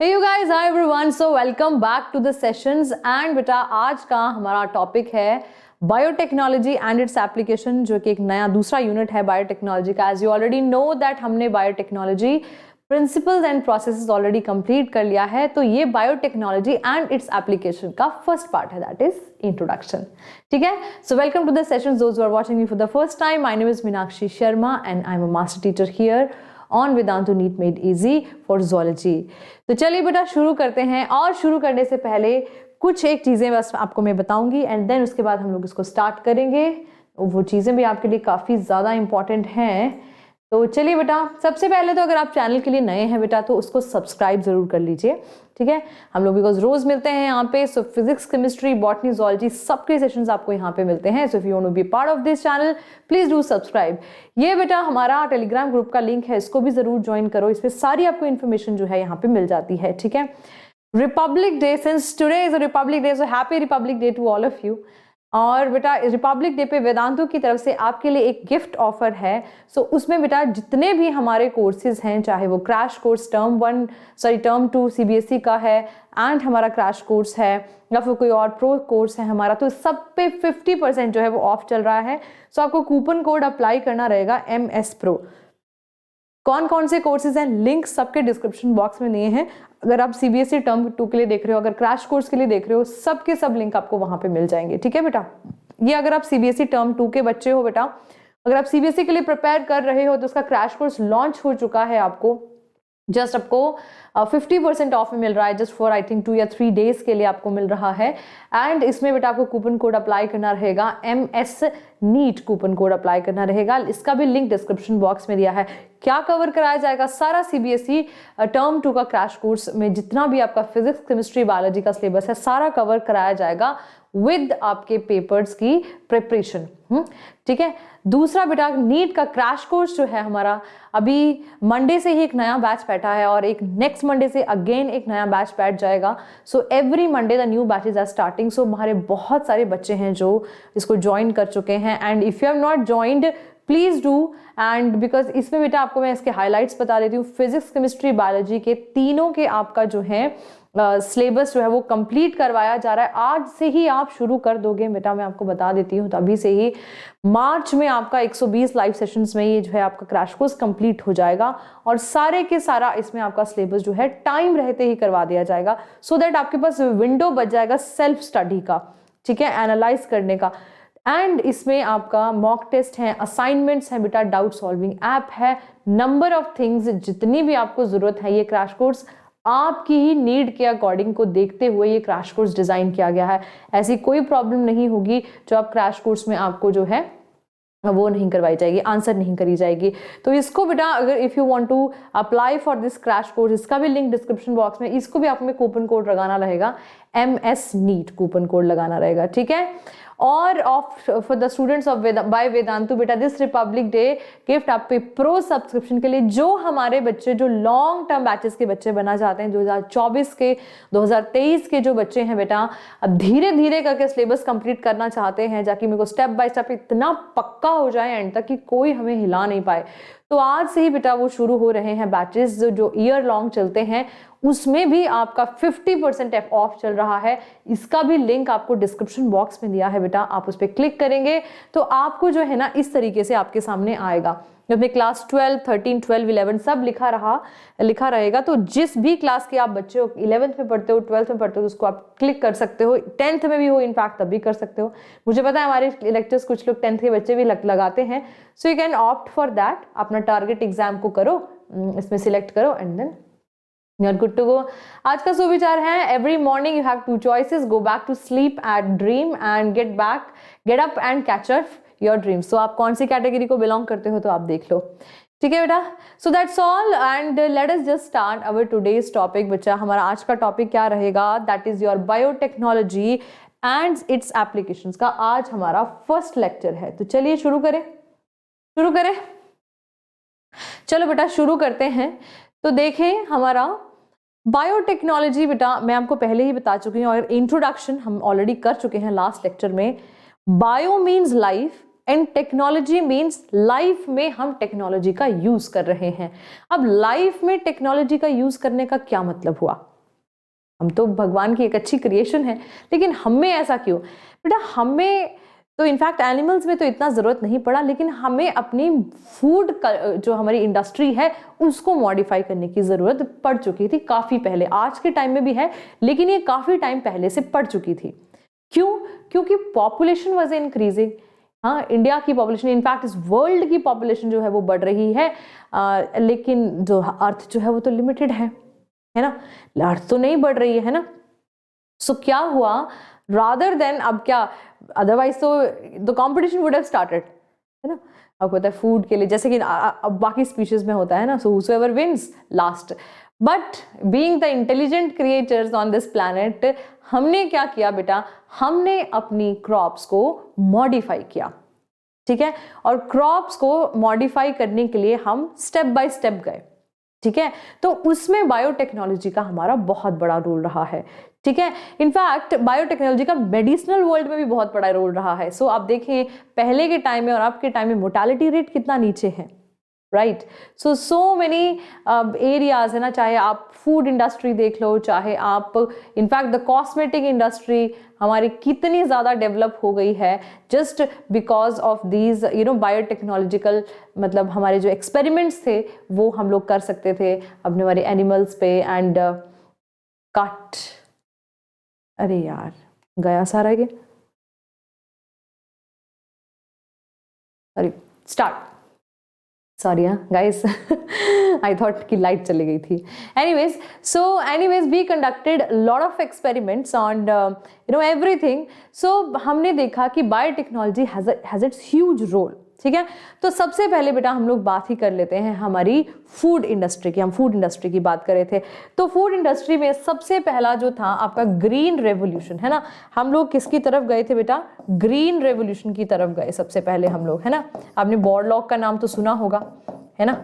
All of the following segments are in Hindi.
Hey you guys, hi everyone. So welcome back to the sessions and बेटा आज का हमारा टॉपिक है बायोटेक्नोलॉजी एंड इट्स एप्लीकेशन, जो कि एक नया दूसरा यूनिट है बायोटेक्नोलॉजी का. As you already know that हमने biotechnology principles and processes already complete कर लिया है. तो ये बायोटेक्नोलॉजी एंड इट्स एप्लीकेशन का फर्स्ट पार्ट है, दैट इज इंट्रोडक्शन. ठीक है. So welcome to the sessions those who are watching me for the first time. My name is Meenakshi Sharma and I am a master teacher here on Vedantu NEET made easy for zoology. तो चलिए बेटा शुरू करते हैं. और शुरू करने से पहले कुछ एक चीज़ें बस आपको मैं बताऊंगी एंड देन उसके बाद हम लोग इसको स्टार्ट करेंगे. वो चीज़ें भी आपके लिए काफ़ी ज़्यादा इंपॉर्टेंट हैं. तो चलिए बेटा, सबसे पहले तो अगर आप चैनल के लिए नए हैं बेटा तो उसको सब्सक्राइब ज़रूर कर लीजिए. ठीक है. हम लोग बिकॉज रोज़ मिलते हैं यहाँ पे. So physics, chemistry, botany, zoology सबके सेशंस आपको यहाँ पे मिलते हैं. So if you want to be part of this channel please do subscribe. ये बेटा हमारा टेलीग्राम ग्रुप का लिंक है, इसको भी ज़रूर ज्वाइन करो. इस पर सारी आपको इन्फॉर्मेशन जो है यहाँ पे मिल जाती है. ठीक है. Republic day, since today is a republic day, so happy republic day to all of you. और बेटा रिपब्लिक डे पे वेदांतु की तरफ से आपके लिए एक गिफ्ट ऑफर है. सो उसमें बेटा जितने भी हमारे कोर्सेज हैं, चाहे वो क्रैश कोर्स टर्म 2 सीबीएसई का है एंड हमारा क्रैश कोर्स है या फिर कोई और प्रो कोर्स है हमारा, तो सब पे 50% जो है वो ऑफ चल रहा है. सो आपको कूपन कोड अप्लाई करना रहेगा MS Pro. कौन कौन से कोर्सेज हैं, लिंक सबके डिस्क्रिप्शन बॉक्स में दिए हैं. अगर आप सीबीएसई टर्म 2 के लिए देख रहे हो, अगर क्रैश कोर्स के लिए देख रहे हो, सबके सब लिंक आपको वहां पे मिल जाएंगे. ठीक है बेटा. ये अगर आप सीबीएसई टर्म 2 के बच्चे हो बेटा, अगर आप सीबीएसई के लिए प्रिपेयर कर रहे हो तो उसका क्रैश कोर्स लॉन्च हो चुका है. आपको 50% ऑफ में मिल रहा है. जस्ट फॉर आई थिंक 2 या 3 डेज के लिए आपको मिल रहा है. एंड इसमें बेटा आपको कूपन कोड अप्लाई करना रहेगा, MS NEET coupon code apply करना रहेगा. इसका भी लिंक डिस्क्रिप्शन बॉक्स में दिया है. क्या कवर कराया जाएगा? सारा सीबीएसई टर्म 2 का क्रैश कोर्स में जितना भी आपका फिजिक्स, केमिस्ट्री, बायोलॉजी का सिलेबस है सारा कवर कराया जाएगा विद आपके पेपर्स की प्रिपरेशन. ठीक है. दूसरा बेटा नीट का क्रैश कोर्स जो है हमारा, अभी मंडे से ही एक नया बैच बैठा है और एक नेक्स्ट मंडे से अगेन एक नया बैच बैठ जाएगा. So every Monday the new batches are starting. So हमारे बहुत सारे बच्चे हैं जो इसको ज्वाइन कर चुके हैं and if you have not joined please do. And because इसमें बेटा आपको मैं इसके हाईलाइट्स बता देती हूँ. फिजिक्स, केमिस्ट्री, बायोलॉजी के तीनों के आपका जो है सिलेबस जो है वो कंप्लीट करवाया जा रहा है. आज से ही आप शुरू कर दोगे बेटा, मैं आपको बता देती हूँ. तो अभी से ही मार्च में आपका 120 लाइव सेशंस में ये जो है आपका क्रैश कोर्स कंप्लीट हो जाएगा और सारे के सारा इसमें आपका सिलेबस जो है टाइम रहते ही करवा दिया जाएगा. सो दैट आपके पास विंडो बच जाएगा सेल्फ स्टडी का. ठीक है. एनालाइज करने का. एंड इसमें आपका मॉक टेस्ट है, असाइनमेंट्स हैं बेटा, डाउट सॉल्विंग ऐप है, नंबर ऑफ थिंग्स. जितनी भी आपको जरूरत है ये क्रैश कोर्स आपकी ही नीड के अकॉर्डिंग को देखते हुए ये क्रैश कोर्स डिजाइन किया गया है. ऐसी कोई प्रॉब्लम नहीं होगी जो आप क्रैश कोर्स में आपको जो है वो नहीं करवाई जाएगी, आंसर नहीं करी जाएगी. तो इसको बेटा अगर if you want to apply for this crash course, इसका भी लिंक डिस्क्रिप्शन बॉक्स में, इसको भी आप में कूपन कोड लगाना रहेगा, MS NEET कूपन कोड लगाना रहेगा. ठीक है. और for the students of by Vedantu बेटा दिस रिपब्लिक डे गिफ्ट आप पे प्रो सब्सक्रिप्शन के लिए जो हमारे बच्चे जो लॉन्ग टर्म बैचेस के बच्चे बना चाहते हैं, 2024 के 2023 के जो बच्चे हैं बेटा, अब धीरे धीरे करके सिलेबस कंप्लीट करना चाहते हैं जाकि मेरे को स्टेप बाय स्टेप इतना पक्का हो जाए एंड तक कि कोई हमें हिला नहीं पाए, तो आज से ही बेटा वो शुरू हो रहे हैं बैचेस जो ईयर लॉन्ग चलते हैं. उसमें भी आपका 50% ऑफ चल रहा है. इसका भी लिंक आपको डिस्क्रिप्शन बॉक्स में दिया है बेटा. आप उस पर क्लिक करेंगे तो आपको जो है ना इस तरीके से आपके सामने आएगा. जब क्लास 12, 13, 12, 11 सब लिखा रहेगा. तो जिस भी क्लास के आप बच्चे हो, 11th में पढ़ते हो, 12th में पढ़ते हो, तो उसको आप क्लिक कर सकते हो. 10th में भी हो इनफैक्ट तब भी कर सकते हो. मुझे पता है हमारे लेक्चर्स कुछ लोग 10th के बच्चे भी लगाते हैं. So you can opt for that. अपना टारगेट एग्जाम को करो, इसमें सिलेक्ट करो and then you are good to go. आज का सुविचार है, every morning you have 2 choices, go back to sleep at dream and get up and catch up your dreams. तो आप कौन सी कैटेगरी को बिलोंग करते हो तो आप देख लो. ठीक है बेटा. So that's all and let us just start our today's topic. बच्चा हमारा आज का टॉपिक क्या रहेगा? That is your biotechnology and it's applications का आज हमारा फर्स्ट लेक्चर है. तो चलिए शुरू करें. चलो बेटा शुरू करते हैं. तो देखें हमारा बायोटेक्नोलॉजी बेटा मैं आपको पहले ही बता चुकी हूँ और इंट्रोडक्शन हम ऑलरेडी कर चुके हैं लास्ट लेक्चर में. Bio means life, and technology means life में हम टेक्नोलॉजी का यूज कर रहे हैं। अब लाइफ में टेक्नोलॉजी का यूज करने का क्या मतलब हुआ? हम तो भगवान की एक अच्छी क्रिएशन है, लेकिन हमें ऐसा क्यों? बेटा हमें तो इनफैक्ट एनिमल्स में तो इतना जरूरत नहीं पड़ा, लेकिन हमें अपनी फूड जो हमारी इंडस्ट्री है उसको मॉडिफाई करने की जरूरत पड़ चुकी थी काफी पहले। आज के टाइम में भी है, लेकिन ये काफी टाइम पहले से पड़ चुकी थी। क्यों? क्योंकि पॉपुलेशन वाज इंक्रीजिंग। हाँ, इंडिया की पॉपुलेशन, इनफैक्ट इस वर्ल्ड की पॉपुलेशन जो है वो बढ़ रही है, लेकिन जो अर्थ जो है वो तो लिमिटेड है ना, अर्थ तो नहीं बढ़ रही है ना। सो क्या हुआ, रादर देन, अब क्या, अदरवाइज तो the competition would have started, है ना। अब होता है फूड के लिए, जैसे कि अब बाकी स्पीशीज में होता है ना, so whosoever wins last. But being the intelligent creatures on this planet, हमने क्या किया बेटा, हमने अपनी क्रॉप्स को मॉडिफाई किया, ठीक है। और क्रॉप्स को मॉडिफाई करने के लिए हम स्टेप बाय स्टेप गए, ठीक है। तो उसमें बायोटेक्नोलॉजी का हमारा बहुत बड़ा रोल रहा है, ठीक है। इनफैक्ट बायोटेक्नोलॉजी का मेडिसिनल वर्ल्ड में भी बहुत बड़ा रोल रहा है। सो आप देखें पहले के टाइम में और अब के टाइम में मोर्टेलिटी रेट कितना नीचे है, राइट। सो मेनी एरियाज है ना, चाहे आप फूड इंडस्ट्री देख लो, चाहे आप इनफैक्ट द कॉस्मेटिक इंडस्ट्री हमारी कितनी ज़्यादा डेवलप हो गई है just because of these biotechnological, मतलब हमारे जो एक्सपेरिमेंट्स थे वो हम लोग कर सकते थे अपने हमारे एनिमल्स पे। एंड कट, अरे यार गया सारा ये, अरे start, sorry guys, I thought कि लाइट चली गई थी। Anyways we conducted lot of experiments on everything. So हमने देखा कि biotechnology has its huge role, ठीक है। तो सबसे पहले बेटा हम लोग बात ही कर लेते हैं हमारी फूड इंडस्ट्री की। हम फूड इंडस्ट्री की बात कर रहे थे, तो फूड इंडस्ट्री में सबसे पहला जो था आपका ग्रीन रेवोल्यूशन, है ना। हम लोग किसकी तरफ गए थे बेटा? ग्रीन रेवोल्यूशन की तरफ गए सबसे पहले हम लोग, है ना। आपने बॉरलॉग का नाम तो सुना होगा, है ना,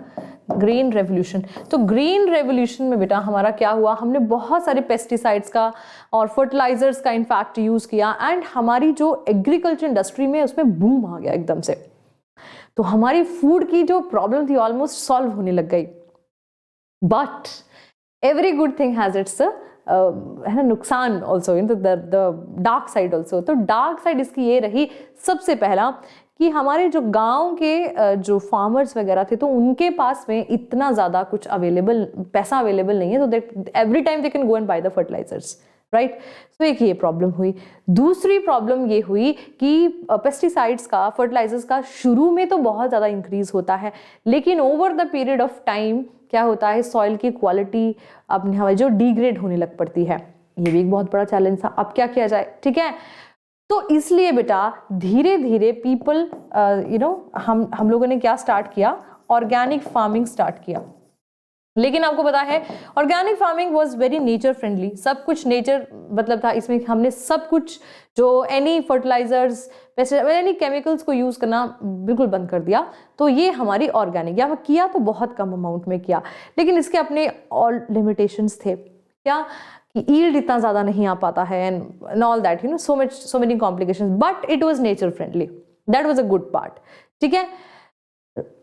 ग्रीन रेवोल्यूशन। तो ग्रीन रेवोल्यूशन में बेटा हमारा क्या हुआ, हमने बहुत सारे पेस्टिसाइड्स का और फर्टिलाइजर्स का इनफैक्ट यूज किया, एंड हमारी जो एग्रीकल्चर इंडस्ट्री में उसमें बूम आ गया एकदम से। तो हमारी फूड की जो प्रॉब्लम थी ऑलमोस्ट सॉल्व होने लग गई। But every good thing has its है ना नुकसान also, in the dark side also. तो डार्क साइड इसकी ये रही सबसे पहला कि हमारे जो गांव के जो फार्मर्स वगैरह थे, तो उनके पास में इतना ज़्यादा कुछ अवेलेबल, पैसा अवेलेबल नहीं है, तो they every time they can go and buy the fertilizers, right. तो एक ये प्रॉब्लम हुई। दूसरी प्रॉब्लम ये हुई कि पेस्टिसाइड्स का, फर्टिलाइजर्स का शुरू में तो बहुत ज़्यादा इंक्रीज होता है, लेकिन over the period of time क्या होता है, सॉइल की क्वालिटी अपने हमारी जो डिग्रेड होने लग पड़ती है। ये भी एक बहुत बड़ा चैलेंज था। अब क्या किया जाए, ठीक है। तो इसलिए बेटा धीरे धीरे पीपल हम लोगों ने क्या स्टार्ट किया, ऑर्गेनिक फार्मिंग स्टार्ट किया। लेकिन आपको पता है organic farming was very nature friendly, सब कुछ नेचर मतलब था इसमें। हमने सब कुछ जो एनी फर्टिलाइजर्स, एनी केमिकल्स को यूज करना बिल्कुल बंद कर दिया। तो ये हमारी ऑर्गेनिक, या किया तो बहुत कम अमाउंट में किया, लेकिन इसके अपने और लिमिटेशंस थे। क्या कि ईल्ड इतना ज्यादा नहीं आ पाता है, and all that, so many complications, but it was nature friendly, that was a good part, ठीक है।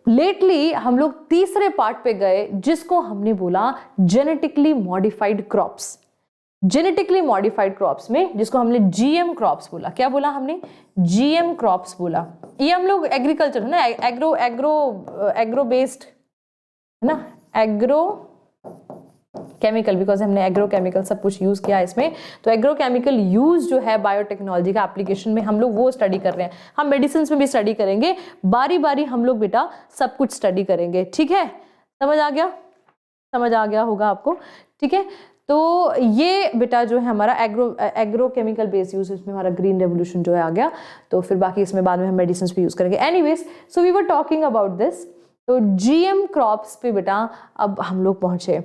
लेटली हम लोग तीसरे पार्ट पे गए, जिसको हमने बोला genetically modified crops. Genetically modified crops में जिसको हमने जीएम क्रॉप्स बोला। क्या बोला हमने? जीएम क्रॉप्स बोला। ये हम लोग एग्रीकल्चर है ना, एग्रो बेस्ड है ना, एग्रो केमिकल, बिकॉज हमने एग्रो केमिकल सब कुछ यूज किया इसमें। तो एग्रो केमिकल यूज जो है बायोटेक्नोलॉजी का एप्लीकेशन में हम लोग वो स्टडी कर रहे हैं। हम मेडिसिन में भी स्टडी करेंगे, बारी बारी हम लोग बेटा सब कुछ स्टडी करेंगे, ठीक है। समझ आ गया? समझ आ गया होगा आपको, ठीक है। तो ये बेटा जो है हमारा एग्रो केमिकल बेस्ड यूज, इसमें हमारा ग्रीन रेवोल्यूशन जो है आ गया। तो फिर बाकी इसमें बाद में हम मेडिसिन भी यूज करेंगे। Anyways, so we were talking about this. तो जीएम क्रॉप्स पे बेटा अब हम लोग पहुंचे।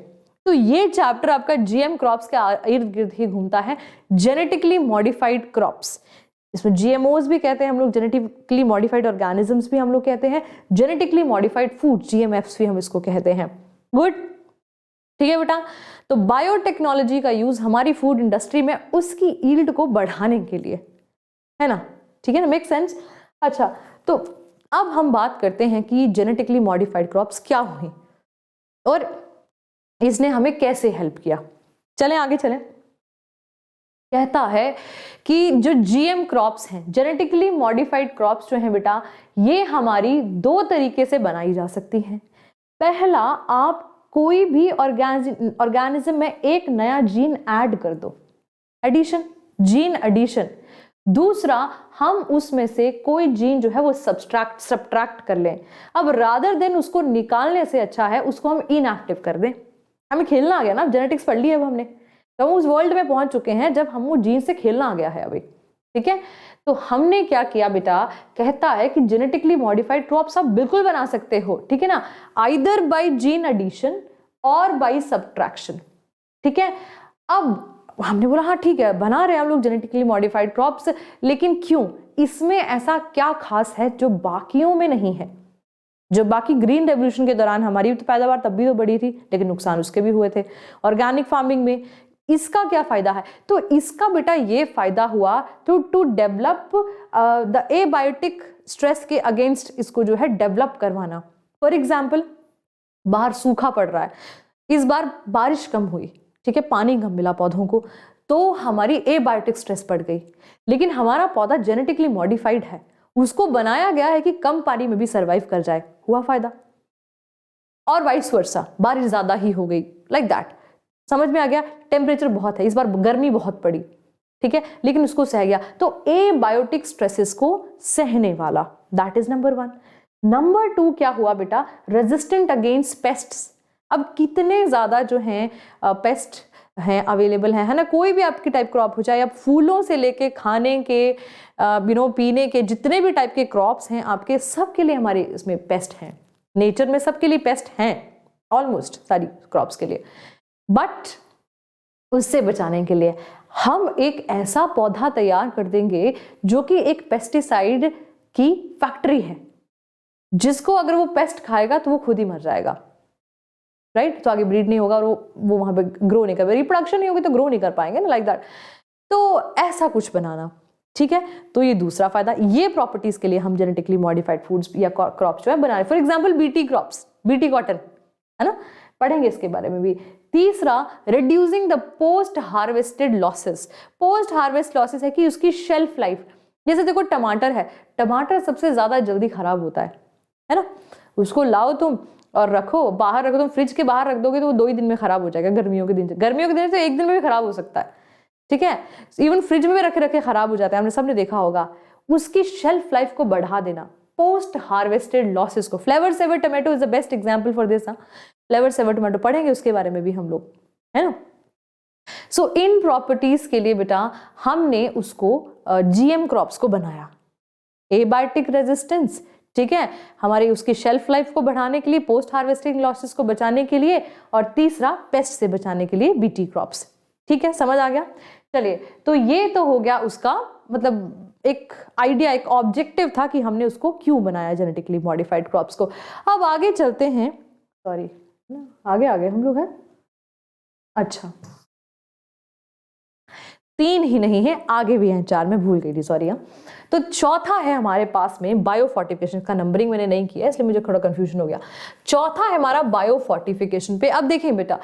तो ये चैप्टर आपका जीएम क्रॉप्स के इर्द गिर्द ही घूमता है, जेनेटिकली मॉडिफाइड क्रॉप्स। इसमें जीएमओज भी कहते हैं हम लोग, जेनेटिकली मॉडिफाइड ऑर्गेनिजम्स भी हम लोग कहते हैं, जेनेटिकली मॉडिफाइड फूड, जीएमएफ्स भी हम इसको कहते हैं। गुड, ठीक है बेटा। तो बायोटेक्नोलॉजी का यूज हमारी फूड इंडस्ट्री में उसकी यील्ड को बढ़ाने के लिए, है ना, ठीक है ना, मेक सेंस। अच्छा, तो अब हम बात करते हैं कि जेनेटिकली मॉडिफाइड क्रॉप्स क्या हुई और इसने हमें कैसे हेल्प किया। चलें आगे चलें। कहता है कि जो जीएम क्रॉप्स हैं, जेनेटिकली मॉडिफाइड क्रॉप्स जो हैं बेटा, ये हमारी दो तरीके से बनाई जा सकती हैं। पहला, आप कोई भी ऑर्गेनिज्म में एक नया जीन ऐड कर दो, एडिशन, जीन एडिशन। दूसरा, हम उसमें से कोई जीन जो है वो सब्ट्रैक्ट कर लें। अब रादर देन उसको निकालने से अच्छा है उसको हम इनएक्टिव कर दें। हमें खेलना आ गया ना, जेनेटिक्स पढ़ ली है अब हमने, तो हम उस वर्ल्ड में पहुंच चुके हैं जब हम वो जीन से खेलना आ गया है अभी, ठीक है। तो हमने क्या किया बेटा, कहता है कि जेनेटिकली मॉडिफाइड क्रॉप्स आप बिल्कुल बना सकते हो, ठीक है ना, आइदर बाय जीन एडिशन और बाय सब्ट्रैक्शन, ठीक है। अब हमने बोला हाँ ठीक है, बना रहे हैं हम लोग जेनेटिकली मॉडिफाइड क्रॉप्स, लेकिन क्यों, इसमें ऐसा क्या खास है जो बाकियों में नहीं है। जो बाकी ग्रीन रेवोल्यूशन के दौरान हमारी तो पैदावार तब भी तो बढ़ी थी, लेकिन नुकसान उसके भी हुए थे। ऑर्गेनिक फार्मिंग में इसका क्या फायदा है, तो इसका बेटा ये फायदा हुआ to develop the abiotic stress के अगेंस्ट, इसको जो है डेवलप करवाना। फॉर एग्जाम्पल, बाहर सूखा पड़ रहा है, इस बार बारिश कम हुई, ठीक है, पानी कम मिला पौधों को, तो हमारी एबायोटिक स्ट्रेस बढ़ गई। लेकिन हमारा पौधा जेनेटिकली मॉडिफाइड है, उसको बनाया गया है कि कम पानी में भी सर्वाइव कर जाए, हुआ फायदा। और वाइस वर्सा, बारिश ज्यादा ही हो गई, लाइक दैट, समझ में आ गया। टेम्परेचर बहुत है, इस बार गर्मी बहुत पड़ी, ठीक है, लेकिन उसको सह गया, तो एबायोटिक स्ट्रेसेस को सहने वाला, दैट इज नंबर 1। नंबर 2 क्या हुआ बेटा, रेजिस्टेंट अगेंस्ट पेस्ट्स। अब कितने ज्यादा जो हैं पेस्ट हैं अवेलेबल हैं, है ना, कोई भी आपकी टाइप क्रॉप हो, चाहे आप फूलों से लेके खाने के पीने के जितने भी टाइप के क्रॉप्स हैं आपके, सबके लिए हमारे इसमें पेस्ट हैं। नेचर में सबके लिए पेस्ट हैं, ऑलमोस्ट सारी क्रॉप्स के लिए। बट उससे बचाने के लिए हम एक ऐसा पौधा तैयार कर देंगे जो कि एक पेस्टिसाइड की फैक्ट्री है, जिसको अगर वो पेस्ट खाएगा तो वो खुद ही मर जाएगा, राइट। तो आगे ब्रीड नहीं होगा और वो वहां पे ग्रो नहीं कर पाएगा, रिप्रोडक्शन नहीं होगी तो ग्रो नहीं कर पाएंगे ना, लाइक दैट। तो ऐसा कुछ बनाना, ठीक है। तो ये दूसरा फायदा, ये प्रॉपर्टीज के लिए हम जेनेटिकली मॉडिफाइड फूड्स या क्रॉप्स जो है बना रहे। For example BT crops, BT cotton, है ना, पढ़ेंगे इसके बारे में भी। तीसरा, reducing the post harvested losses. Post harvest losses है कि उसकी शेल्फ लाइफ, जैसे देखो टमाटर है, टमाटर सबसे ज्यादा जल्दी खराब होता है ना, उसको लाओ तुम और रखो, बाहर रखो, तुम फ्रिज के बाहर रख दोगे तो वो 2 ही दिन में खराब हो जाएगा। गर्मियों के दिन से तो 1 दिन में भी खराब हो सकता है, ठीक है। इवन फ्रिज में भी रखे रखे खराब हो जाता है, हमने सबने देखा होगा। उसकी शेल्फ लाइफ को बढ़ा देना, पोस्ट हार्वेस्टेड लॉसेस को। Flavour saver tomato is the best example for this. Flavour saver tomato पढ़ेंगे उसके बारे में भी हम लोग, है ना। सो इन प्रॉपर्टीज के लिए बेटा हमने उसको जीएम क्रॉप्स को बनाया। एबायोटिक रेजिस्टेंस, ठीक है, हमारी उसकी शेल्फ लाइफ को बढ़ाने के लिए, पोस्ट हार्वेस्टिंग लॉसेस को बचाने के लिए, और तीसरा पेस्ट से बचाने के लिए बीटी क्रॉप्स, ठीक है, समझ आ गया। चलिए, तो ये तो हो गया उसका मतलब एक आइडिया, एक ऑब्जेक्टिव था कि हमने उसको क्यों बनाया जेनेटिकली मॉडिफाइड क्रॉप्स को। अब आगे चलते हैं, सॉरी आगे हम लोग हैं, अच्छा 3 ही नहीं है, आगे भी हैं 4, मैं भूल गई थी, सॉरी। तो चौथा है हमारे पास में बायोफोर्टिफिकेशन का नंबरिंग मैंने नहीं किया इसलिए मुझे थोड़ा कंफ्यूजन हो गया। चौथा है हमारा बायोफोर्टिफिकेशन पे। अब देखें बेटा,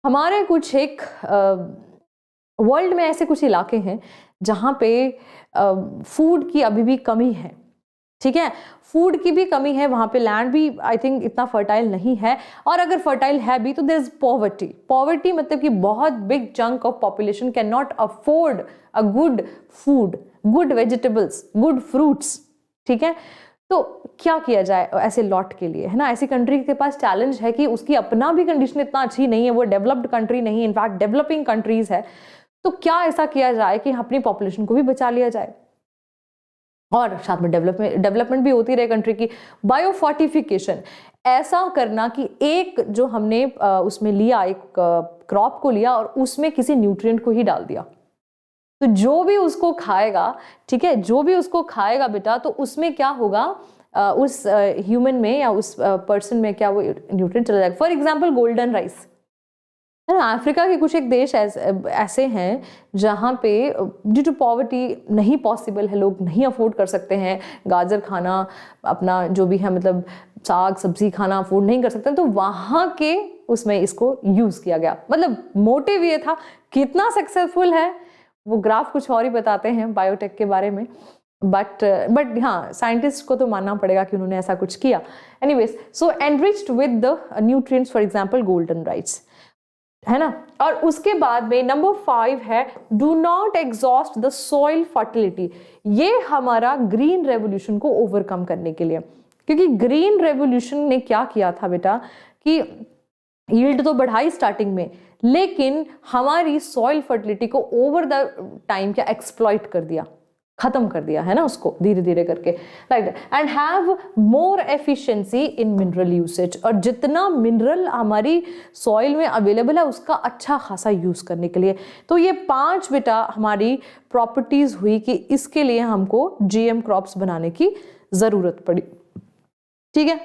हमारे कुछ एक वर्ल्ड में ऐसे कुछ इलाके हैं जहां पे फूड की अभी भी कमी है, ठीक है, फूड की भी कमी है, वहां पे लैंड भी आई थिंक इतना फर्टाइल नहीं है, और अगर फर्टाइल है भी तो देयर इज पॉवर्टी। पॉवर्टी मतलब कि बहुत big chunk of population can not afford a good food, good vegetables, good fruits, ठीक है। तो क्या किया जाए ऐसे लॉट के लिए, है ना। ऐसी कंट्री के पास चैलेंज है कि उसकी अपना भी कंडीशन इतना अच्छी नहीं है, वो डेवलप्ड कंट्री नहीं है, इनफैक्ट डेवलपिंग कंट्रीज है। तो क्या ऐसा किया जाए कि अपनी पॉपुलेशन को भी बचा लिया जाए और साथ में डेवलपमेंट भी होती रहे कंट्री की। बायोफोर्टिफिकेशन, ऐसा करना कि एक जो हमने उसमें लिया, एक क्रॉप को लिया और उसमें किसी न्यूट्रिएंट को ही डाल दिया, तो जो भी उसको खाएगा, ठीक है, जो भी उसको खाएगा बेटा, तो उसमें क्या होगा, उस ह्यूमन में या उस पर्सन में क्या वो न्यूट्रिएंट चला जाएगा। फॉर एग्जाम्पल गोल्डन राइस, है ना। अफ्रीका के कुछ एक देश ऐसे हैं जहाँ पे ड्यू टू पॉवर्टी नहीं पॉसिबल है, लोग नहीं अफोर्ड कर सकते हैं गाजर खाना, अपना जो भी है मतलब साग सब्जी खाना अफोर्ड नहीं कर सकते, तो वहाँ के उसमें इसको यूज किया गया। मतलब मोटिव ये था, कितना सक्सेसफुल है वो ग्राफ कुछ और ही बताते हैं बायोटेक के बारे में, बट हाँ साइंटिस्ट को तो मानना पड़ेगा कि उन्होंने ऐसा कुछ किया। Anyways, so enriched with the nutrients, for example golden rights, है ना। और उसके बाद में नंबर 5 है do not exhaust the soil fertility. ये हमारा ग्रीन रेवोल्यूशन को ओवरकम करने के लिए, क्योंकि ग्रीन रेवोल्यूशन ने क्या किया था बेटा कि यील्ड तो बढ़ाई स्टार्टिंग में, लेकिन हमारी सॉइल फर्टिलिटी को ओवर द टाइम क्या एक्सप्लॉइट कर दिया, खत्म कर दिया, है ना, उसको धीरे धीरे करके, like and have more efficiency in mineral usage. और जितना मिनरल हमारी सॉइल में अवेलेबल है उसका अच्छा खासा यूज करने के लिए। तो ये 5 बेटा हमारी प्रॉपर्टीज हुई कि इसके लिए हमको जीएम क्रॉप्स बनाने की जरूरत पड़ी। ठीक है,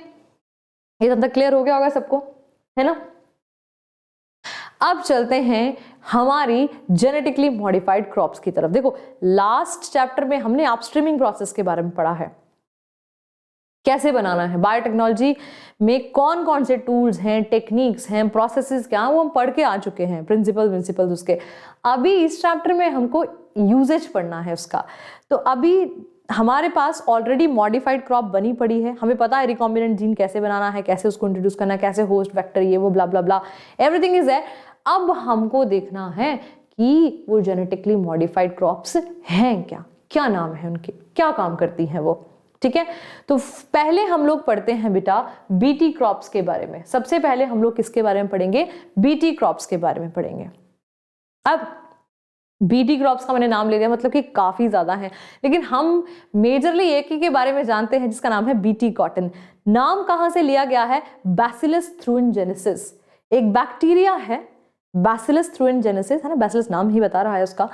ये तब तक क्लियर हो गया होगा सबको, है ना। अब चलते हैं हमारी जेनेटिकली मॉडिफाइड क्रॉप्स की तरफ। देखो लास्ट चैप्टर में हमने अपस्ट्रीमिंग प्रोसेस के बारे में पढ़ा है, कैसे बनाना है, बायोटेक्नोलॉजी में कौन कौन से टूल्स हैं, टेक्निक्स हैं, प्रोसेसेस क्या हैं, वो हम पढ़ के आ चुके हैं, प्रिंसिपल्स उसके। अभी इस चैप्टर में हमको यूजेज पढ़ना है उसका। तो अभी हमारे पास ऑलरेडी मॉडिफाइड क्रॉप बनी पड़ी है, हमें पता है रिकॉम्बिनेंट जीन कैसे बनाना है, कैसे उसको इंट्रोड्यूस करना है, कैसे होस्ट वेक्टर ये वो ब्ला ब्ला ब्ला एवरीथिंग इज है। अब हमको देखना है कि वो जेनेटिकली मॉडिफाइड क्रॉप्स हैं क्या, क्या नाम है उनके, क्या काम करती हैं वो। ठीक है, तो पहले हम लोग पढ़ते हैं बेटा बीटी क्रॉप्स के बारे में। सबसे पहले हम लोग किसके बारे में पढ़ेंगे, बीटी क्रॉप्स के बारे में पढ़ेंगे। अब बीटी क्रॉप्स का मैंने नाम ले लिया, मतलब कि काफी ज्यादा है, लेकिन हम मेजरली एक ही के बारे में जानते हैं जिसका नाम है बीटी कॉटन। नाम कहां से लिया गया है, बैसिलस थ्रूइनजेनेसिस, एक बैक्टीरिया है बैसिलस थ्रूइनजेनेसिस, है ना, बैसिलस नाम ही बता रहा है उसका।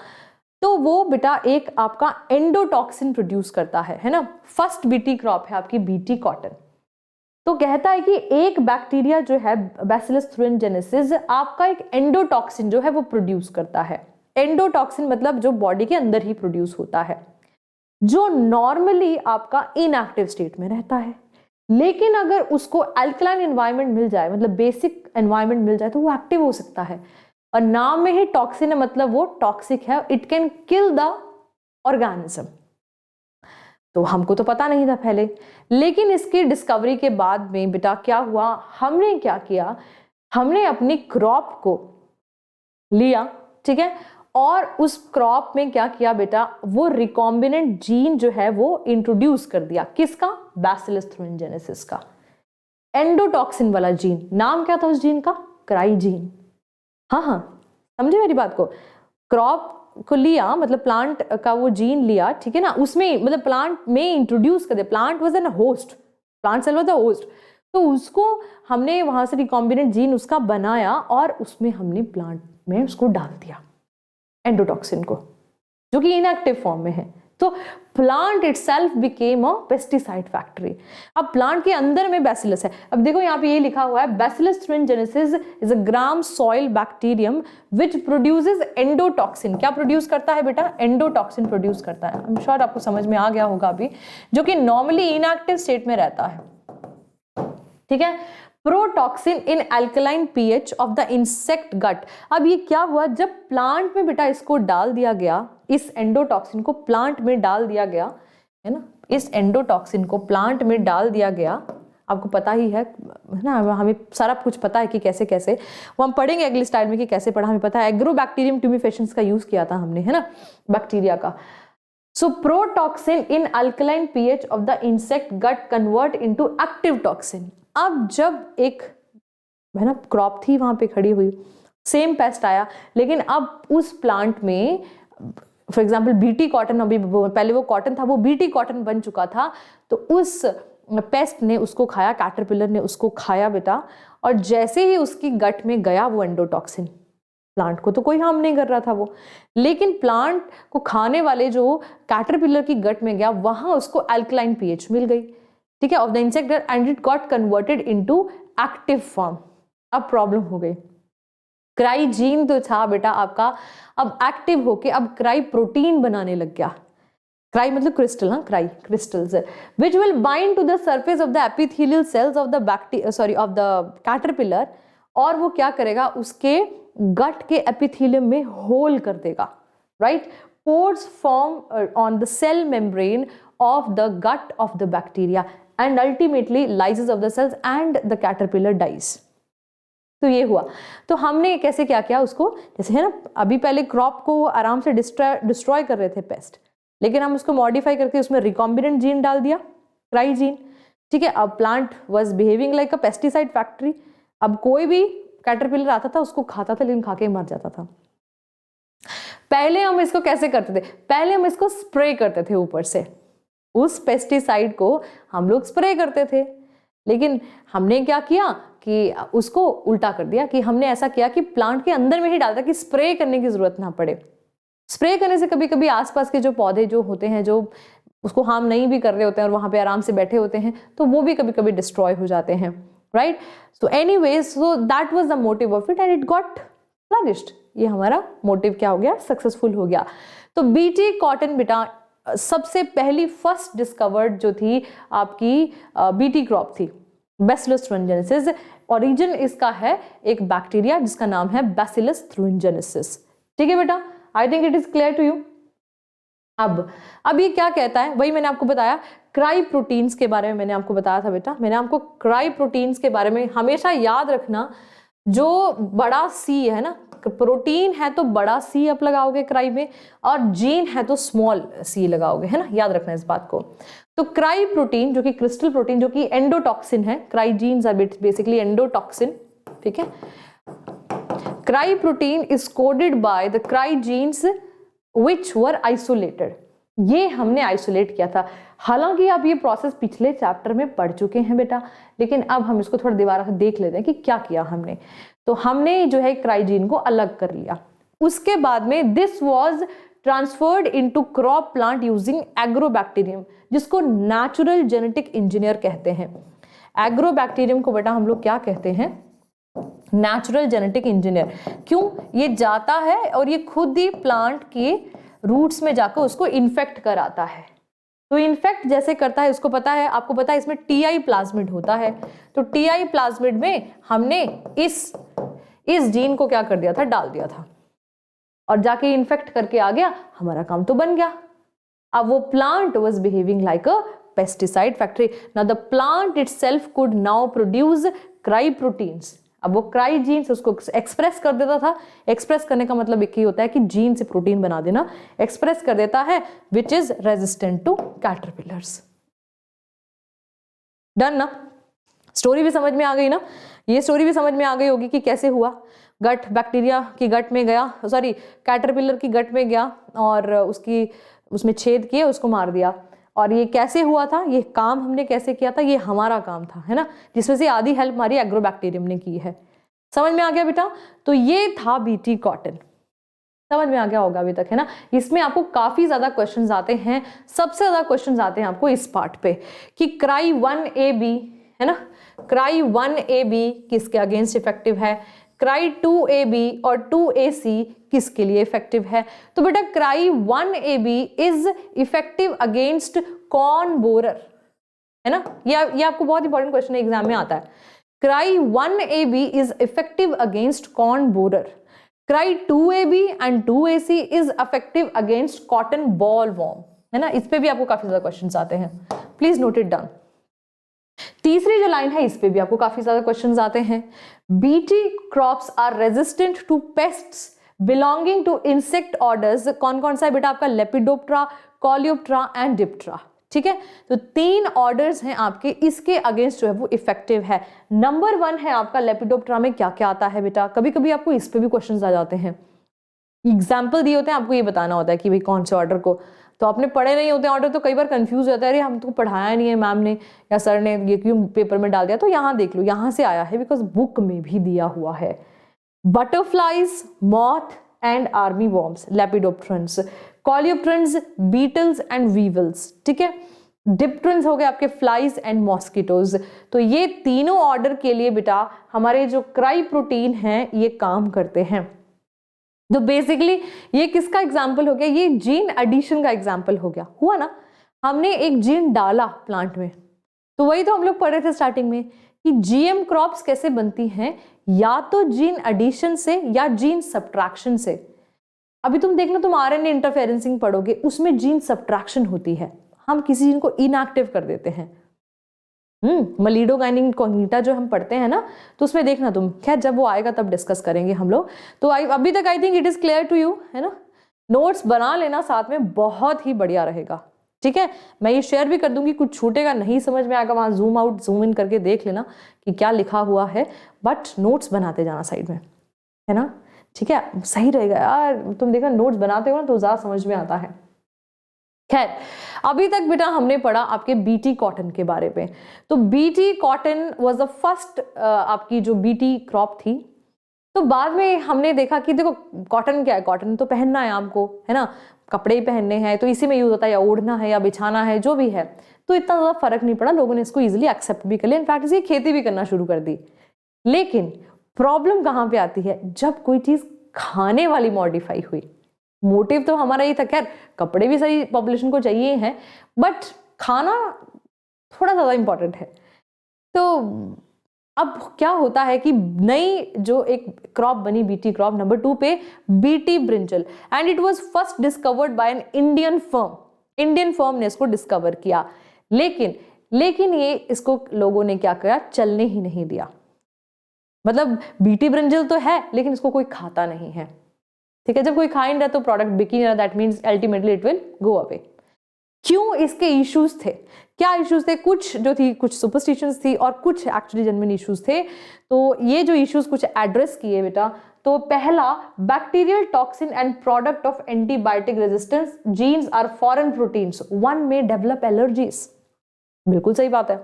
तो वो बेटा एक आपका एंडोटॉक्सिन प्रोड्यूस करता है ना। फर्स्ट बीटी क्रॉप है आपकी बीटी कॉटन। तो कहता है कि एक बैक्टीरिया जो है बैसिलस थ्रूइनजेनेसिस आपका एक एंडोटॉक्सिन जो है वो प्रोड्यूस करता है। एंडोटॉक्सिन मतलब जो बॉडी के अंदर ही प्रोड्यूस होता है, जो नॉर्मली आपका इनएक्टिव स्टेट में रहता है, लेकिन अगर उसको अल्कलाइन एनवायरनमेंट मिल जाए, मतलब बेसिक एनवायरनमेंट मिल जाए, तो वो एक्टिव हो सकता है। और नाम में ही टॉक्सिन है, मतलब वो टॉक्सिक है, it can kill the organism. तो हमको तो पता नहीं था पहले, लेकिन इसकी डिस्कवरी के बाद में बेटा क्या हुआ, हमने क्या किया, हमने अपनी क्रॉप को लिया, ठीक है, और उस क्रॉप में क्या किया बेटा, वो रिकॉम्बिनेंट जीन जो है वो इंट्रोड्यूस कर दिया। किसका, बैसिलस थ्रूइनजेनेसिस का, एंडोटॉक्सिन वाला जीन। नाम क्या था उस जीन का, क्राई जीन। हाँ समझे मेरी बात को। क्रॉप को लिया, मतलब प्लांट का वो जीन लिया, ठीक है ना, उसमें मतलब प्लांट में इंट्रोड्यूस कर दिया। Plant was an host, plant cell was the host, तो उसको हमने वहां से रिकॉम्बिनेंट जीन उसका बनाया और उसमें हमने प्लांट में उसको डाल दिया एंडोटॉक्सिन को, जो कि इनएक्टिव फॉर्म में है। तो plant itself became a pesticide factory. अब प्लांट के अंदर में बैसिलस है। अब देखो यहाँ पे ये लिखा हुआ है, bacillus thuringiensis is a gram soil bacterium which produces endotoxin. क्या प्रोड्यूस करता है बेटा, एंडोटॉक्सिन प्रोड्यूस करता है। आई एम श्योर आपको समझ में आ गया होगा अभी, जो कि नॉर्मली इनएक्टिव स्टेट में रहता है। ठीक है, protoxin in alkaline pH of the insect gut. अब ये क्या हुआ, जब प्लांट में बेटा इसको डाल दिया गया, इस एंडोटॉक्सिन को प्लांट में डाल दिया गया, है ना, इस एंडोटॉक्सिन को प्लांट में डाल दिया गया। आपको पता ही है ना, हमें सारा कुछ पता है कि कैसे कैसे, वो हम पढ़ेंगे अगले स्लाइड में कि कैसे पढ़ा, हमें पता है। एग्रोबैक्टीरियम ट्यूमिफेशंस का यूज किया था हमने, है ना, बैक्टीरिया का। So protoxin in alkaline pH of the insect gut convert into active toxin। अब जब एक है ना क्रॉप थी वहां पे खड़ी हुई, सेम पेस्ट आया, लेकिन अब उस प्लांट में फॉर एग्जांपल बीटी कॉटन, अभी पहले वो कॉटन था, वो बीटी कॉटन बन चुका था, तो उस पेस्ट ने उसको खाया, कैटरपिलर ने उसको खाया बेटा, और जैसे ही उसकी गट में गया वो एंडोटॉक्सिन, प्लांट को तो कोई हार्म नहीं कर रहा था वो, लेकिन प्लांट को खाने वाले जो कैटरपिलर की गट में गया, वहां उसको अल्कलाइन पीएच मिल गई, ठीक है, of the insect and it got converted into active form. अब प्रॉब्लम हो गई, क्राइजीन तो था बेटा आपका, अब एक्टिव होके अब क्राई प्रोटीन बनाने लग गया। क्राई मतलब क्रिस्टल, हाँ, cry crystals, which will bind to the surface of the epithelial cells of the of the caterpillar, और वो क्या करेगा, उसके गट के एपिथेलियम में होल कर देगा, right. Pores form on the cell membrane of the gut of the bacteria and ultimately lysis of the cells and the caterpillar dies। तो ये हुआ। तो हमने कैसे क्या किया उसको, जैसे है ना, अभी पहले क्रॉप को आराम से डिस्ट्रॉय कर रहे थे पेस्ट, लेकिन हम उसको मॉडिफाई करके उसमें रिकॉम्बिनेंट जीन डाल दिया, क्राई जीन, ठीक है। अब plant was behaving like a pesticide factory. अब कोई भी कैटरपिलर आता था उसको खाता था, लेकिन खा के मर जाता था। पहले हम इसको कैसे करते थे, पहले हम इसको स्प्रे करते थे ऊपर से, उस पेस्टिसाइड को हम लोग स्प्रे करते थे, लेकिन हमने क्या किया कि उसको उल्टा कर दिया, कि हमने ऐसा किया कि प्लांट के अंदर में ही डालता कि स्प्रे करने की जरूरत ना पड़े। स्प्रे करने से कभी कभी आसपास के जो पौधे जो होते हैं, जो उसको हार्म नहीं भी कर रहे होते हैं और वहां पे आराम से बैठे होते हैं, तो वो भी कभी कभी डिस्ट्रॉय हो जाते हैं, right. So anyways, so that was the motive of it and it got flourished. ये हमारा मोटिव क्या हो गया, सक्सेसफुल हो गया। तो बीटी कॉटन बेटा सबसे पहली फर्स्ट डिस्कवर्ड जो थी आपकी बीटी क्रॉप थी, बैसिलस थ्रुइंजेनेसिस। ओरिजिन इसका है एक बैक्टीरिया जिसका नाम है बैसिलस थ्रुइंजेनेसिस, ठीक है बेटा। I think it is clear to you. अब ये क्या कहता है, वही मैंने आपको बताया, क्राई प्रोटीन्स के बारे में मैंने आपको बताया था बेटा। मैंने आपको क्राई प्रोटीन्स के बारे में हमेशा याद रखना, जो बड़ा सी है ना, प्रोटीन है तो बड़ा सी आप लगाओगे क्राई में, और जीन है तो स्मॉल सी लगाओगे, है ना, याद रखना इस बात को। तो क्राई प्रोटीन जो कि क्रिस्टल प्रोटीन, जो कि एंडोटॉक्सिन है, cry genes are basically endotoxin, ठीक है। Cry protein is coded by the cry genes which were isolated. ये हमने आइसोलेट किया था। हालांकि आप ये प्रोसेस पिछले चैप्टर में पढ़ चुके हैं बेटा, लेकिन अब हम इसको थोड़ा दोबारा से देख लेते हैं कि क्या किया हमने। तो हमने जो है क्राइजीन को अलग कर लिया। उसके बाद में this was transferred into crop plant using agrobacterium, जिसको नेचुरल जेनेटिक इंजीनियर कहते हैं। एग्रोबैक्टीरियम को बेटा हम लोग क्या कहते हैं, नेचुरल जेनेटिक इंजीनियर। क्यों, ये जाता है और ये खुद ही प्लांट के रूट्स में जाकर उसको इन्फेक्ट कराता है। तो इन्फेक्ट जैसे करता है, उसको पता है, आपको पता है इसमें टीआई प्लाज्मिड होता है। तो टीआई प्लाज्मिड में हमने इस जीन को क्या कर दिया था, डाल दिया था, और जाके इन्फेक्ट करके आ गया, हमारा काम तो बन गया। अब वो plant was behaving like a pesticide factory. Now the plant itself could now produce cry proteins. अब वो क्राई जीन्स उसको एक्सप्रेस कर देता था। एक्सप्रेस करने का मतलब एक ही होता है कि जीन से प्रोटीन बना देना, एक्सप्रेस कर देता है, which is resistant to caterpillars. Done ना, स्टोरी भी समझ में आ गई ना, ये स्टोरी भी समझ में आ गई होगी कि कैसे हुआ। गट बैक्टीरिया की गट में गया, सॉरी कैटरपिलर की गट में गया और उसमें छेद किए, उसको मार दिया। और ये कैसे हुआ था, ये काम हमने कैसे किया था, ये हमारा काम था, है ना, जिसमें से आधी हेल्प हमारी एग्रोबैक्टीरियम ने की है। समझ में आ गया बेटा। तो ये था बीटी कॉटन, समझ में आ गया होगा अभी तक, है ना। इसमें आपको काफी ज्यादा क्वेश्चंस आते हैं, सबसे ज्यादा क्वेश्चंस आते हैं आपको इस पार्ट पे कि क्राई 1AB, है ना, क्राई 1AB किसके अगेंस्ट इफेक्टिव है, क्राई 2AB और 2AC किसके लिए इफेक्टिव है। तो बेटा cry 1AB is effective against corn borer, है ना, ये आपको बहुत इंपॉर्टेंट क्वेश्चन एग्जाम में आता है। Cry 1AB is effective against corn borer. Cry 2AB and 2AC is effective against cotton ball warm, है ना। इस पे भी आपको काफी ज्यादा क्वेश्चंस आते हैं, प्लीज नोट इट डाउन। तीसरी जो लाइन है, इस पे भी आपको काफी ज्यादा क्वेश्चंस आते हैं। BT crops are resistant to pests belonging to insect orders. कौन कौन सा है बेटा आपका, लेपिडोप्टरा, कॉलियोप्टरा एंड डिप्टरा, ठीक है। तो 3 ऑर्डर्स हैं आपके, इसके अगेंस्ट जो है वो इफेक्टिव है। नंबर 1 है आपका लेपिडोप्टरा में क्या क्या आता है बेटा, कभी कभी आपको इस पे भी क्वेश्चंस आ जाते हैं, एग्जाम्पल दिए होते हैं, आपको ये बताना होता है कि भाई कौन से ऑर्डर को, तो आपने पढ़े नहीं होते ऑर्डर तो कई बार कंफ्यूज होता है, अरे हम तो पढ़ाया नहीं है मैम ने या सर ने, ये क्यों पेपर में डाल दिया। तो यहाँ देख लो, यहाँ से आया है बिकॉज बुक में भी दिया हुआ है। Butterflies, moth and army worms, lepidopterans, coleopterans, beetles and weevils, ठीक है। डिप्टरंस हो गए आपके फ्लाइज एंड मॉस्किटोज। तो ये तीनों ऑर्डर के लिए बेटा हमारे जो क्राई प्रोटीन हैं ये काम करते हैं। तो बेसिकली ये किसका एग्जाम्पल हो गया, ये जीन एडिशन का एग्जाम्पल हो गया, हुआ ना, हमने एक जीन डाला प्लांट में। तो वही तो हम लोग पढ़ रहे थे स्टार्टिंग में कि जीएम क्रॉप्स कैसे बनती हैं, या तो जीन एडिशन से या जीन सब्ट्रैक्शन से। अभी तुम देखना, तुम आरएनए इंटरफेरेंसिंग पढ़ोगे, उसमें जीन सब्ट्रैक्शन होती है, हम किसी जीन को इनएक्टिव कर देते हैं। मलिडोगाइनिन कॉग्निटा जो हम पढ़ते हैं ना, तो उसमें देखना तुम, खैर जब वो आएगा तब डिस्कस करेंगे हम लोग। तो अभी तक I think it is clear to you, है ना। नोट्स बना लेना साथ में, बहुत ही बढ़िया रहेगा, ठीक है। मैं ये शेयर भी कर दूंगी, कुछ छूटेगा, नहीं समझ में आएगा वहां जूम आउट जूम इन करके देख लेना कि क्या लिखा हुआ है, बट नोट्स बनाते जाना साइड में, है ना, ठीक है, सही रहेगा यार। तुम देखा नोट्स बनाते हो ना तो ज्यादा समझ में आता है। खैर, अभी तक बेटा हमने पढ़ा आपके बीटी कॉटन के बारे में। तो BT cotton was the first आपकी जो बीटी क्रॉप थी। तो बाद में हमने देखा कि देखो कॉटन क्या है, कॉटन तो पहनना है आपको, है ना, कपड़े ही पहनने हैं, तो इसी में यूज होता है, या ओढ़ना है या बिछाना है, जो भी है। तो इतना ज़्यादा फर्क नहीं पड़ा, लोगों ने इसको इजीली एक्सेप्ट भी कर लिया, इनफैक्ट इसकी खेती भी करना शुरू कर दी। लेकिन प्रॉब्लम कहाँ पे आती है, जब कोई चीज़ खाने वाली मॉडिफाई हुई। मोटिव तो हमारा ये था, खैर कपड़े भी सही पॉपुलेशन को चाहिए हैं, बट खाना थोड़ा ज़्यादा इंपॉर्टेंट है। तो अब क्या होता है कि नई जो एक क्रॉप बनी बीटी क्रॉप नंबर 2 पे, BT brinjal, and it was first discovered by an Indian firm ने इसको डिस्कवर किया। लेकिन ये इसको लोगों ने क्या किया, चलने ही नहीं दिया। मतलब बीटी ब्रिंजल तो है लेकिन इसको कोई खाता नहीं है, ठीक है। जब कोई खा नहीं रहा तो प्रोडक्ट बिक ही नहीं रहा, that means ultimately it will go away. क्यों, इसके इश्यूज थे, क्या इश्यूज थे, कुछ जो थी, कुछ सुपरस्टिशंस थी और कुछ एक्चुअली जेन्युइन इश्यूज थे। तो ये जो इश्यूज कुछ एड्रेस किए बेटा, तो पहला, bacterial toxin and product of antibiotic resistance genes are foreign proteins, one में डेवलप एलर्जीज। बिल्कुल सही बात है,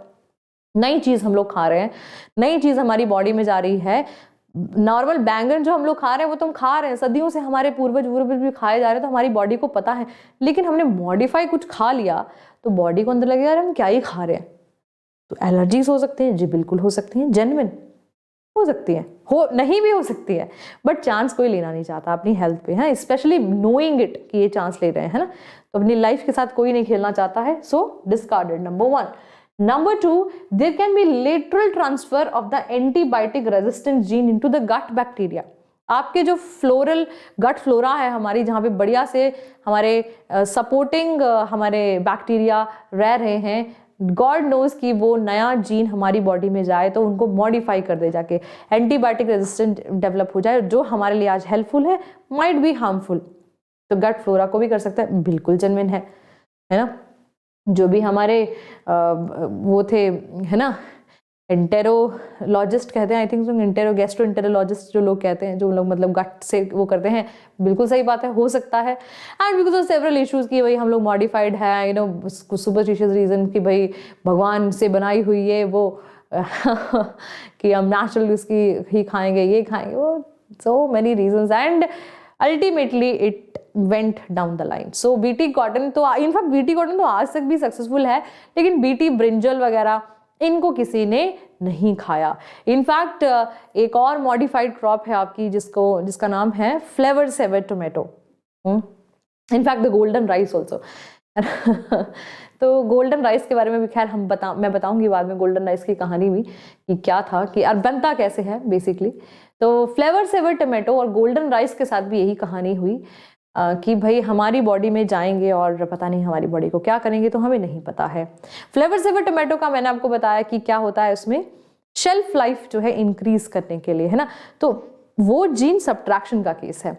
नई चीज हम लोग खा रहे हैं, नई चीज हमारी बॉडी में जा रही है। नॉर्मल बैंगन जो हम लोग खा रहे हैं वो तो हम खा रहे हैं, सदियों से हमारे पूर्वज भी खाए जा रहे हैं, तो हमारी बॉडी को पता है। लेकिन हमने मॉडिफाई कुछ खा लिया तो बॉडी को अंदर लगेगा यार हम क्या ही खा रहे हैं। तो एलर्जीज हो सकती हैं जी, बिल्कुल हो सकती हैं, जेन्युइन हो सकती है, हो नहीं भी हो सकती है, बट चांस कोई लेना नहीं चाहता अपनी हेल्थ पे, है, स्पेशली नोइंग इट कि ये चांस ले रहे हैं, है ना। तो अपनी लाइफ के साथ कोई नहीं खेलना चाहता है, सो discarded, number 1। Number 2, there can be lateral transfer of the antibiotic resistant gene into the gut bacteria. आपके जो फ्लोरल गट फ्लोरा है हमारी, जहाँ पे बढ़िया से हमारे सपोर्टिंग हमारे बैक्टीरिया रह रहे हैं, गॉड नोज कि वो नया जीन हमारी बॉडी में जाए तो उनको मॉडिफाई कर दे, जाके एंटीबायोटिक रेजिस्टेंट डेवलप हो जाए, जो हमारे लिए आज हेल्पफुल है माइट बी हार्मफुल। तो गट फ्लोरा को भी कर सकता है, बिल्कुल जेन्युइन है ना। जो भी हमारे वो थे, है ना, एंटेरोलॉजिस्ट कहते हैं, आई थिंक गैस्ट्रोएंटेरोलॉजिस्ट जो लोग कहते हैं, जो लोग मतलब गट से वो करते हैं, बिल्कुल सही बात है, हो सकता है। And because of several issues कि भाई हम लोग मॉडिफाइड है, यू नो, सुपरस्टिशियस रीजन कि भाई भगवान से बनाई हुई है वो कि हम नेचुरल उसकी ही खाएंगे, ये खाएंगे, वो so many reasons, and ultimately it went down the line. So BT cotton तो, इनफैक्ट बीटी कॉटन तो आज तक भी सक्सेसफुल है, लेकिन बीटी ब्रिंजल वगैरह इनको किसी ने नहीं खाया। इनफैक्ट एक और मॉडिफाइड क्रॉप है आपकी जिसका नाम है flavour saver tomato, in fact the golden rice also. तो गोल्डन राइस के बारे में भी खैर मैं बताऊंगी बाद में गोल्डन राइस की कहानी भी कि क्या था, कि और बनता कैसे है बेसिकली। तो फ्लेवर सेवर टोमेटो और गोल्डन राइस के साथ भी यही कहानी हुई कि भाई हमारी बॉडी में जाएंगे और पता नहीं हमारी बॉडी को क्या करेंगे, तो हमें नहीं पता है। फ्लेवर सेवर टोमेटो का मैंने आपको बताया कि क्या होता है, उसमें शेल्फ लाइफ जो है इंक्रीज करने के लिए, है ना। तो वो जीन सब्ट्रैक्शन का केस है,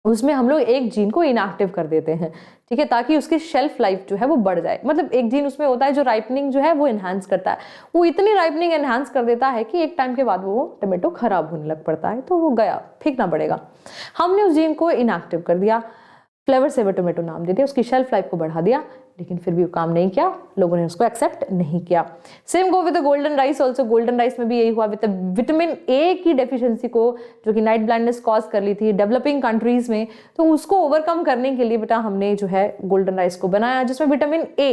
उसमें हम लोग एक जीन को इनएक्टिव कर देते हैं, ठीक है, ताकि उसकी शेल्फ लाइफ जो है वो बढ़ जाए। मतलब एक जीन उसमें होता है जो राइपनिंग जो है वो एनहांस करता है, वो इतनी राइपनिंग एनहांस कर देता है कि एक टाइम के बाद वो टोमेटो खराब होने लग पड़ता है, तो वो गया, फेंकना पड़ेगा। हमने उस जीन को इनएक्टिव कर दिया, फ्लेवर सेवर टोमेटो नाम दे दिया, उसकी शेल्फ लाइफ को बढ़ा दिया, लेकिन फिर भी वो काम नहीं किया, लोगों ने उसको एक्सेप्ट नहीं किया। Same go with the golden rice also, golden rice में भी यही हुआ विद विटामिन ए की डेफिशिएंसी को, जो कि नाइट ब्लाइंडनेस कॉज कर ली थी डेवलपिंग कंट्रीज में, तो उसको ओवरकम करने के लिए बेटा हमने जो है गोल्डन राइस को बनाया, जिसमें विटामिन ए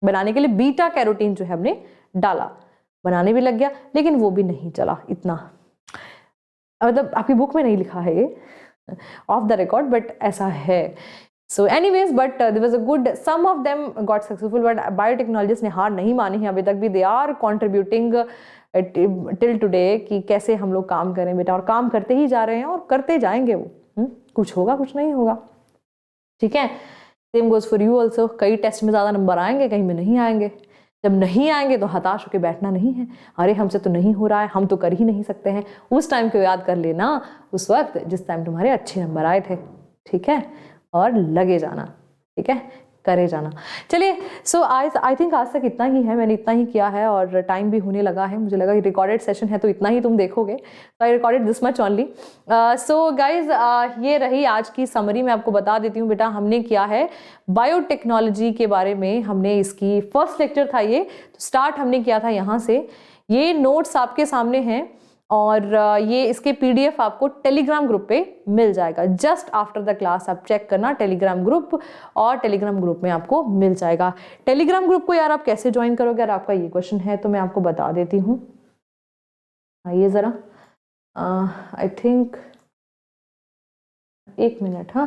बनाने के लिए बीटा कैरोटीन जो है हमने डाला, बनाने भी लग गया, लेकिन वो भी नहीं चला इतना, मतलब आपकी बुक में नहीं लिखा है ये ऑफ द रिकॉर्ड, बट ऐसा है. So anyways, but there was a good, some of them got successful, but biotechnologists ने हार नहीं मानी है अभी तक भी. They are contributing till today कि कैसे हम लोग काम करें बेटा, और काम करते ही जा रहे हैं और करते जाएंगे वो. कुछ होगा कुछ नहीं होगा, ठीक है. Same goes for you also. कई टेस्ट में ज़्यादा नंबर आएंगे, कहीं में नहीं आएंगे. जब नहीं आएंगे तो हताश होकर बैठना नहीं है, अरे हमसे तो नहीं हो रहा है, हम तो कर ही नहीं सकते हैं. उस टाइम को याद कर लेना, उस वक्त जिस टाइम तुम्हारे अच्छे नंबर आए थे, ठीक है, और लगे जाना, ठीक है, करे जाना. चलिए, सो आई थिंक आज तक इतना ही है, मैंने इतना ही किया है और टाइम भी होने लगा है. मुझे लगा कि रिकॉर्डेड सेशन है तो इतना ही तुम देखोगे, तो I recorded this much only. So guys, ये रही आज की समरी. मैं आपको बता देती हूँ बेटा, हमने किया है बायोटेक्नोलॉजी के बारे में. हमने इसकी फर्स्ट लेक्चर था ये, तो स्टार्ट हमने किया था यहाँ से. ये नोट्स आपके सामने हैं और ये इसके पीडीएफ आपको टेलीग्राम ग्रुप पे मिल जाएगा. जस्ट आफ्टर द क्लास आप चेक करना टेलीग्राम ग्रुप, और टेलीग्राम ग्रुप में आपको मिल जाएगा. टेलीग्राम ग्रुप को यार आप कैसे ज्वाइन करोगे, अगर आपका ये क्वेश्चन है तो मैं आपको बता देती हूँ. आइए ज़रा, आई थिंक 1 मिनट.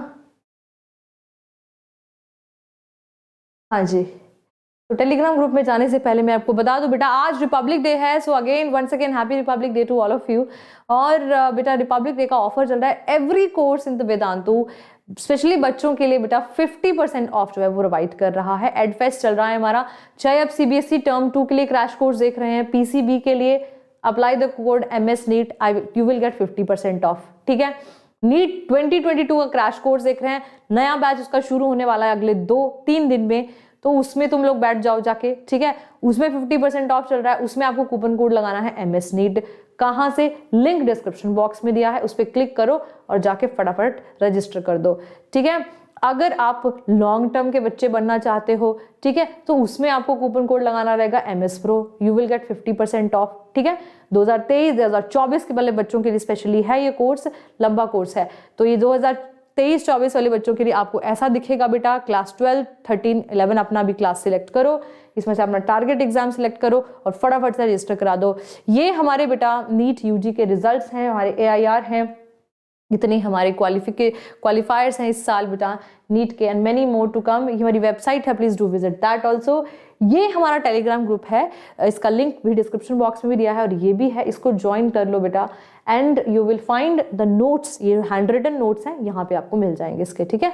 हाँ जी, तो टेलीग्राम ग्रुप में जाने से पहले मैं आपको बता दूं बेटा, आज रिपब्लिक डे है. So again once again happy republic day to all of you. और बेटा रिपब्लिक डे का ऑफर चल रहा है every course in the Vedantu, specially बच्चों के लिए बेटा 50% ऑफ जो है वो प्रोवाइड कर रहा है. एडफेस्ट चल रहा है हमारा. चाहे आप सीबीएसई टर्म 2 के लिए क्रैश कोर्स देख रहे हैं, पीसीबी के लिए apply the code MS NEET, you will get 50% of. ठीक है, नीट 2022 का क्रैश कोर्स देख रहे हैं, नया बैच उसका शुरू होने वाला है अगले 2-3 दिन में, तो उसमें तुम लोग बैठ जाओ जाके, ठीक है. उसमें 50% ऑफ चल रहा है, उसमें आपको कूपन कोड लगाना है MS NEET. कहाँ से? लिंक डिस्क्रिप्शन बॉक्स में दिया है, उस पर क्लिक करो और जाके फटाफट रजिस्टर कर दो, ठीक है. अगर आप लॉन्ग टर्म के बच्चे बनना चाहते हो, ठीक है, तो उसमें आपको कूपन कोड लगाना रहेगा MS Pro, you will get 50% of. ठीक है, 2023-2024 के वाले बच्चों के लिए स्पेशली है ये कोर्स, लंबा कोर्स है. तो ये 2023-24 वाले बच्चों के लिए आपको ऐसा दिखेगा बेटा. क्लास 12, 13, 11 अपना भी क्लास सिलेक्ट करो, इसमें से अपना टारगेट एग्जाम सिलेक्ट करो और फटाफट से रजिस्टर करा दो. ये हमारे बेटा नीट UG के रिजल्ट्स हैं, हमारे AIR हैं, इतने हमारे क्वालिफायर्स हैं इस साल बेटा नीट के, and many more to come. ये हमारी वेबसाइट है, please do visit that also. ये हमारा टेलीग्राम ग्रुप है, इसका लिंक भी डिस्क्रिप्शन बॉक्स में भी दिया है, और ये भी है, इसको ज्वाइन कर लो बेटा. And you will find the notes, ये हैंड रिटन नोट्स हैं, यहाँ पे आपको मिल जाएंगे इसके, ठीक है.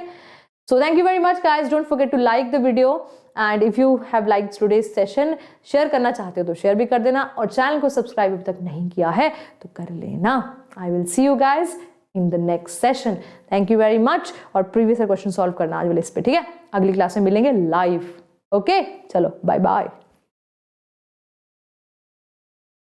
So thank you very much guys, don't forget to like the video, and if you have liked today's session, share करना चाहते हो तो शेयर भी कर देना, और चैनल को सब्सक्राइब अभी तक नहीं किया है तो कर लेना. I will see you guys in the next session. Thank you very much. और प्रीवियस क्वेश्चन सॉल्व करना आज वाले इस पे, ठीक है. अगली क्लास में मिलेंगे लाइव. ओके, चलो बाय बाय.